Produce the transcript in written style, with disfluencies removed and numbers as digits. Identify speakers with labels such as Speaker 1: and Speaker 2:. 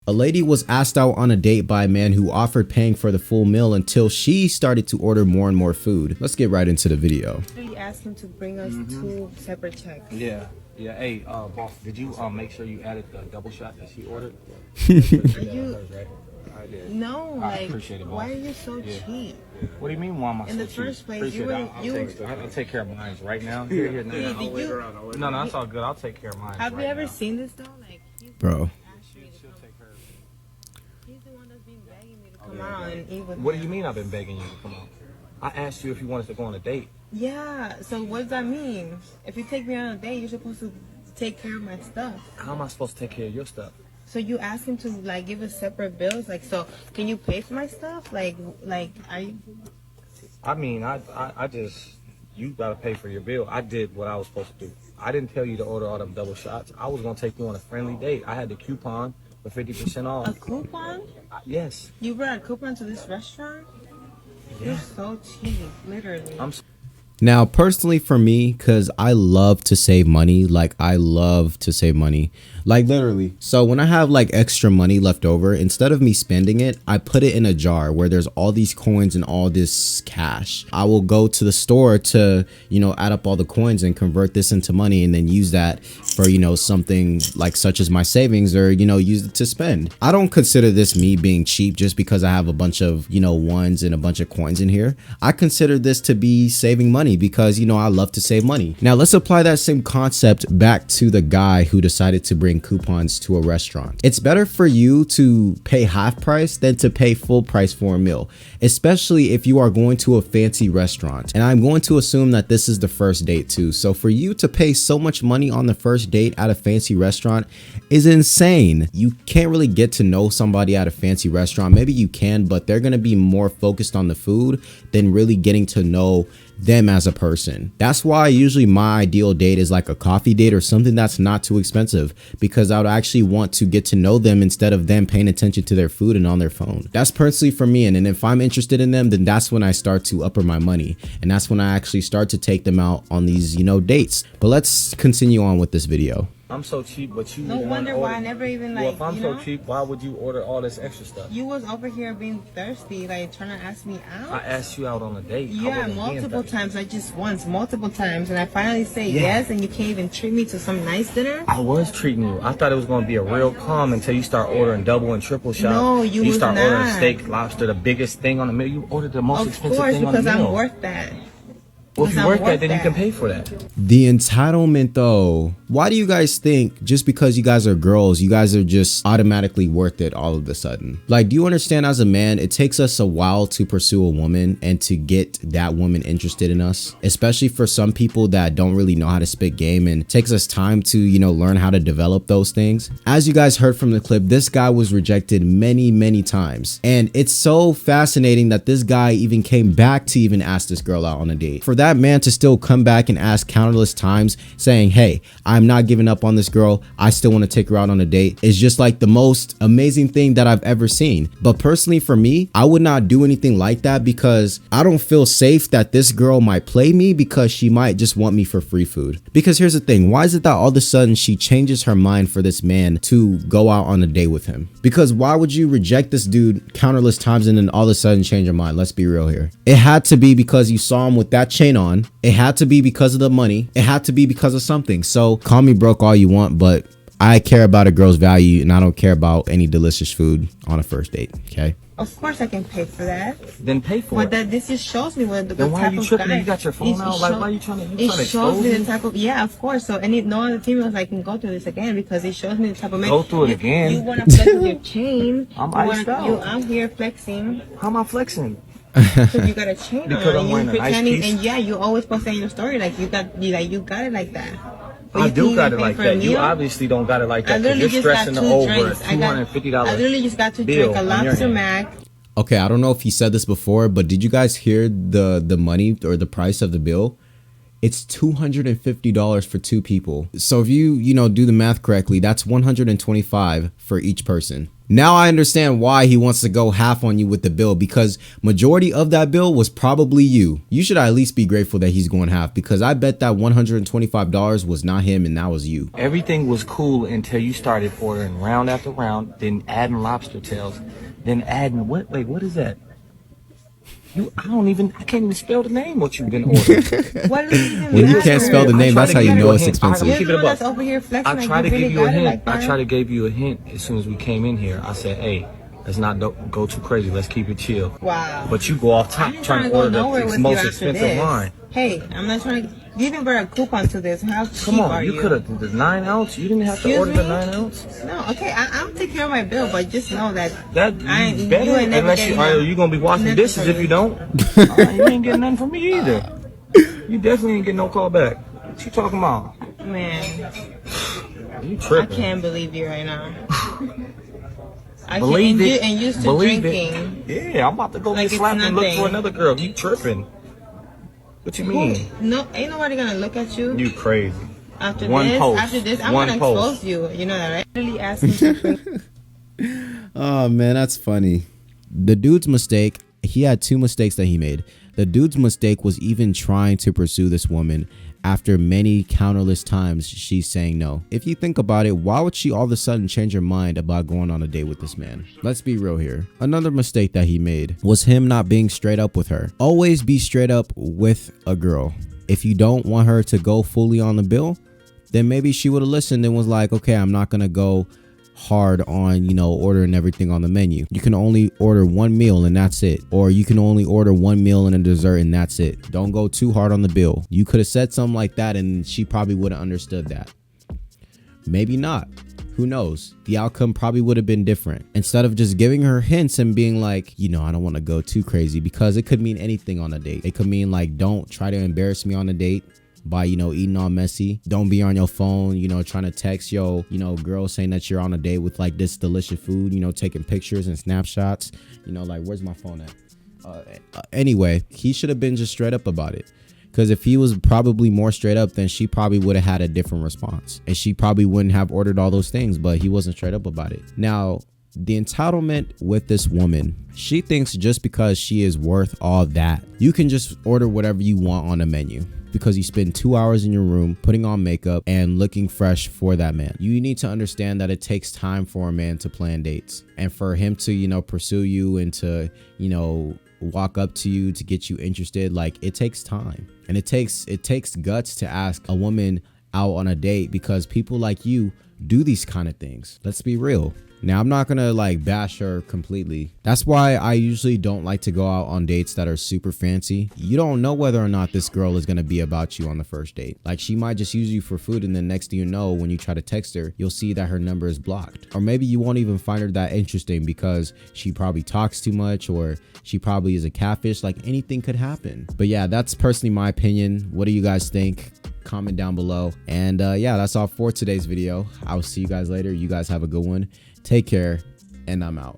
Speaker 1: A lady was asked out on a date by a man who offered paying for the full meal until she started to order more and more food. Let's get right into the video.
Speaker 2: We asked him to bring us 2 separate checks.
Speaker 3: Yeah. Hey, boss, did you make sure you added the double shot that she ordered?
Speaker 2: Are you?
Speaker 3: I did.
Speaker 2: No,
Speaker 3: I
Speaker 2: like,
Speaker 3: appreciate it, boss.
Speaker 2: why are you so cheap?
Speaker 3: What do you mean, why am I
Speaker 2: In
Speaker 3: so
Speaker 2: the
Speaker 3: cheap?
Speaker 2: first place,
Speaker 3: Appreciate
Speaker 2: you
Speaker 3: it.
Speaker 2: were-
Speaker 3: I'll take care of mine right now. Here, no,
Speaker 2: Did
Speaker 3: no,
Speaker 2: you?
Speaker 3: no, that's all good. I'll take care of mine.
Speaker 2: Have
Speaker 3: right
Speaker 2: you ever
Speaker 3: now.
Speaker 2: seen this though? Like,
Speaker 1: Bro.
Speaker 3: She'll take care of it.
Speaker 2: he's the one that's been begging me to come out and eat with
Speaker 3: What do
Speaker 2: him.
Speaker 3: you mean I've been begging you to come out? I asked you if you wanted to go on a date.
Speaker 2: Yeah. So what does that mean? If you take me on a date, you're supposed to take care of my stuff.
Speaker 3: How am I supposed to take care of your stuff?
Speaker 2: So you asked him to like give us separate bills. Like, so can you pay for my stuff? Like
Speaker 3: I mean, I just, you gotta pay for your bill. I did what I was supposed to do. I didn't tell you to order all them double shots. I was gonna take you on a friendly date. I had the coupon for 50%
Speaker 2: a
Speaker 3: off.
Speaker 2: coupon?
Speaker 3: Yes.
Speaker 2: You brought a coupon to this restaurant? You're so cheap, literally.
Speaker 1: Now, personally for me, because I love to save money, like I love to save money, like literally. So when I have like extra money left over, instead of me spending it, I put it in a jar where there's all these coins and all this cash. I will go to the store to, you know, add up all the coins and convert this into money and then use that for, you know, something like such as my savings or, you know, use it to spend. I don't consider this me being cheap just because I have a bunch of, you know, ones and a bunch of coins in here. I consider this to be saving money because, you know, I love to save money. Now let's apply that same concept back to the guy who decided to bring coupons to a restaurant. It's better for you to pay half price than to pay full price for a meal, especially if you are going to a fancy restaurant. And I'm going to assume that this is the first date too. So for you to pay so much money on the first date at a fancy restaurant is insane. You can't really get to know somebody at a fancy restaurant. Maybe you can, but they're going to be more focused on the food than really getting to know them as a person. That's why usually my ideal date is like a coffee date or something that's not too expensive, because I would actually want to get to know them instead of them paying attention to their food and on their phone. That's personally for me. And if I'm interested in them, then that's when I start to upper my money. And that's when I actually start to take them out on these, you know, dates. But let's continue on with this video.
Speaker 3: I'm so cheap, but you
Speaker 2: No
Speaker 3: the one
Speaker 2: wonder why I
Speaker 3: ordered-
Speaker 2: never even like.
Speaker 3: Well, if I'm
Speaker 2: you
Speaker 3: so
Speaker 2: know?
Speaker 3: cheap, why would you order all this extra stuff?
Speaker 2: You was over here being thirsty, like trying to ask me out.
Speaker 3: I asked you out on a date. I
Speaker 2: Yeah,
Speaker 3: wasn't being
Speaker 2: multiple
Speaker 3: thirsty.
Speaker 2: times. Not just once, multiple times, and I finally say
Speaker 3: Yeah.
Speaker 2: yes, and you can't even treat me to some nice dinner.
Speaker 3: I was treating you. I thought it was going to be a real calm until you start ordering double and triple shots.
Speaker 2: No, you was
Speaker 3: start ordering
Speaker 2: not.
Speaker 3: steak, lobster, the biggest thing on the meal. You ordered the most
Speaker 2: Of
Speaker 3: expensive
Speaker 2: course,
Speaker 3: thing on
Speaker 2: because
Speaker 3: the meal.
Speaker 2: I'm worth that.
Speaker 3: Well, if
Speaker 2: because
Speaker 3: you
Speaker 2: I'm
Speaker 3: worth that,
Speaker 2: worth
Speaker 3: then you
Speaker 2: that.
Speaker 3: can pay for that.
Speaker 1: The entitlement though, why do you guys think just because you guys are girls, you guys are just automatically worth it all of a sudden? Like, do you understand as a man, it takes us a while to pursue a woman and to get that woman interested in us, especially for some people that don't really know how to spit game, and it takes us time to, you know, learn how to develop those things. As you guys heard from the clip, this guy was rejected many times. And it's so fascinating that this guy even came back to even ask this girl out on a date. For that man to still come back and ask countless times saying, hey, I'm not giving up on this girl, I still want to take her out on a date, is just like the most amazing thing that I've ever seen. But personally for me, I would not do anything like that because I don't feel safe that this girl might play me because she might just want me for free food. Because here's the thing, why is it that all of a sudden she changes her mind for this man to go out on a date with him? Because why would you reject this dude countless times and then all of a sudden change your mind? Let's be real here. It had to be because you saw him with that chain on. It had to be because of the money. It had to be because of something. So call me broke all you want, but I care about a girl's value and I don't care about any delicious food on a first date. Okay.
Speaker 2: Of course, I can pay for that.
Speaker 3: Then pay for
Speaker 2: But
Speaker 3: it.
Speaker 2: that this just shows me what the
Speaker 3: Then why are
Speaker 2: type
Speaker 3: you
Speaker 2: of
Speaker 3: tripping?
Speaker 2: guy.
Speaker 3: You got your phone
Speaker 2: It
Speaker 3: out? Like,
Speaker 2: show-
Speaker 3: why are you trying to
Speaker 2: It
Speaker 3: expose
Speaker 2: shows me
Speaker 3: me?
Speaker 2: the type of, yeah, of course. So no other females I can go through this again because it shows me the type of man.
Speaker 3: Go through it again?
Speaker 2: You want to flex with your chain.
Speaker 3: I'm
Speaker 2: you
Speaker 3: iced
Speaker 2: wanna-
Speaker 3: out.
Speaker 2: You out here flexing.
Speaker 3: How am I flexing?
Speaker 2: So you got a chain
Speaker 3: Because
Speaker 2: on.
Speaker 3: I'm
Speaker 2: You
Speaker 3: wearing a nice
Speaker 2: pretending,
Speaker 3: piece?
Speaker 2: and yeah, you always post in your story like you got it like that. But
Speaker 3: I
Speaker 2: you
Speaker 3: do
Speaker 2: can't
Speaker 3: got
Speaker 2: even
Speaker 3: it
Speaker 2: pay
Speaker 3: like
Speaker 2: for a
Speaker 3: that. You
Speaker 2: meal?
Speaker 3: obviously don't got it like
Speaker 2: I
Speaker 3: that. 'Cause
Speaker 2: literally
Speaker 3: you're
Speaker 2: just got
Speaker 3: stressing
Speaker 2: 2
Speaker 3: over
Speaker 2: drinks. I
Speaker 3: $250
Speaker 2: literally just got to
Speaker 3: bill
Speaker 2: drink a
Speaker 3: on your
Speaker 2: lobster
Speaker 3: hand.
Speaker 2: mac.
Speaker 1: Okay, I don't know if he said this before, but did you guys hear the money or the price of the bill? It's $250 for 2 people. So if you know, do the math correctly, that's $125 for each person. Now I understand why he wants to go half on you with the bill, because majority of that bill was probably you. You should at least be grateful that he's going half, because I bet that $125 was not him and that was you.
Speaker 3: Everything was cool until you started ordering round after round, then adding lobster tails, then adding what? Wait, what is that? I can't even spell the name what you've been ordering.
Speaker 2: What does it even
Speaker 1: When you
Speaker 2: matter?
Speaker 1: can't spell the name, that's how you know it's expensive.
Speaker 2: You're the one that's over here flexing.
Speaker 3: I tried to give you a hint. I tried to
Speaker 2: get.
Speaker 3: give you a hint as soon as we came in here. I said, hey, let's not go too crazy. Let's keep it chill.
Speaker 2: Wow.
Speaker 3: But you go off top
Speaker 2: I'm
Speaker 3: trying to
Speaker 2: go
Speaker 3: order
Speaker 2: nowhere
Speaker 3: the
Speaker 2: with
Speaker 3: most
Speaker 2: you after
Speaker 3: expensive
Speaker 2: this.
Speaker 3: wine.
Speaker 2: Hey, I'm not trying to. You even brought a coupon to this. How cheap
Speaker 3: Come on,
Speaker 2: are
Speaker 3: you could have the 9 ounce. You didn't have to
Speaker 2: Excuse
Speaker 3: order the
Speaker 2: me?
Speaker 3: 9 ounce.
Speaker 2: No, okay, I'll take care of my bill, but just know that
Speaker 3: That
Speaker 2: you
Speaker 3: better,
Speaker 2: ain't never
Speaker 3: unless
Speaker 2: getting
Speaker 3: are you gonna be washing
Speaker 2: nothing
Speaker 3: dishes
Speaker 2: from
Speaker 3: if
Speaker 2: me.
Speaker 3: you don't. You ain't getting nothing from me either. You definitely ain't getting no call back. What you talking about?
Speaker 2: Man,
Speaker 3: You
Speaker 2: I
Speaker 3: tripping?
Speaker 2: can't believe you right now. I
Speaker 3: Believe
Speaker 2: can't,
Speaker 3: it.
Speaker 2: and used to
Speaker 3: Believe
Speaker 2: drinking.
Speaker 3: it. Yeah, I'm about to go
Speaker 2: Like
Speaker 3: get
Speaker 2: it's
Speaker 3: slapped and look
Speaker 2: nothing.
Speaker 3: for another girl. You tripping? What you mean?
Speaker 2: No, ain't nobody gonna look at you
Speaker 3: You crazy?
Speaker 2: after
Speaker 3: One
Speaker 2: this.
Speaker 3: post.
Speaker 2: After this, I'm
Speaker 3: One
Speaker 2: gonna
Speaker 3: post.
Speaker 2: expose you. You know that, right? Really asking for
Speaker 1: Oh man, that's funny. The dude's mistake, he had 2 mistakes that he made. The dude's mistake was even trying to pursue this woman after many countless times she's saying no. If you think about it, why would she all of a sudden change her mind about going on a date with this man? Let's be real here. Another mistake that he made was him not being straight up with her. Always be straight up with a girl. If you don't want her to go fully on the bill, then maybe she would have listened and was like, okay, I'm not gonna go hard on, you know, ordering everything on the menu. You can only order 1 meal and that's it. Or you can only order 1 meal and a dessert and that's it. Don't go too hard on the bill. You could have said something like that and she probably would have understood that. Maybe not. Who knows? The outcome probably would have been different. Instead of just giving her hints and being like, you know, I don't want to go too crazy, because it could mean anything on a date. It could mean like, don't try to embarrass me on a date by, you know, eating all messy. Don't be on your phone, you know, trying to text yo, you know, girl saying that you're on a date with like this delicious food, you know, taking pictures and snapshots, you know, like, where's my phone at? Anyway, he should have been just straight up about it. Because if he was probably more straight up, then she probably would have had a different response. And she probably wouldn't have ordered all those things, but he wasn't straight up about it. Now, the entitlement with this woman, she thinks just because she is worth all that, you can just order whatever you want on the menu, because you spend 2 hours in your room putting on makeup and looking fresh for that man. You need to understand that it takes time for a man to plan dates, and for him to, you know, pursue you and to, you know, walk up to you to get you interested. Like, it takes time, and it takes guts to ask a woman out on a date, because people like you do these kind of things. Let's be real. Now, I'm not gonna like bash her completely. That's why I usually don't like to go out on dates that are super fancy. You don't know whether or not this girl is gonna be about you on the first date. Like, she might just use you for food, and then next thing you know, when you try to text her, you'll see that her number is blocked. Or maybe you won't even find her that interesting because she probably talks too much, or she probably is a catfish. Like, anything could happen. But yeah, that's personally my opinion. What do you guys think? Comment down below. And yeah, that's all for today's video. I'll see you guys later. You guys have a good one. Take care, and I'm out.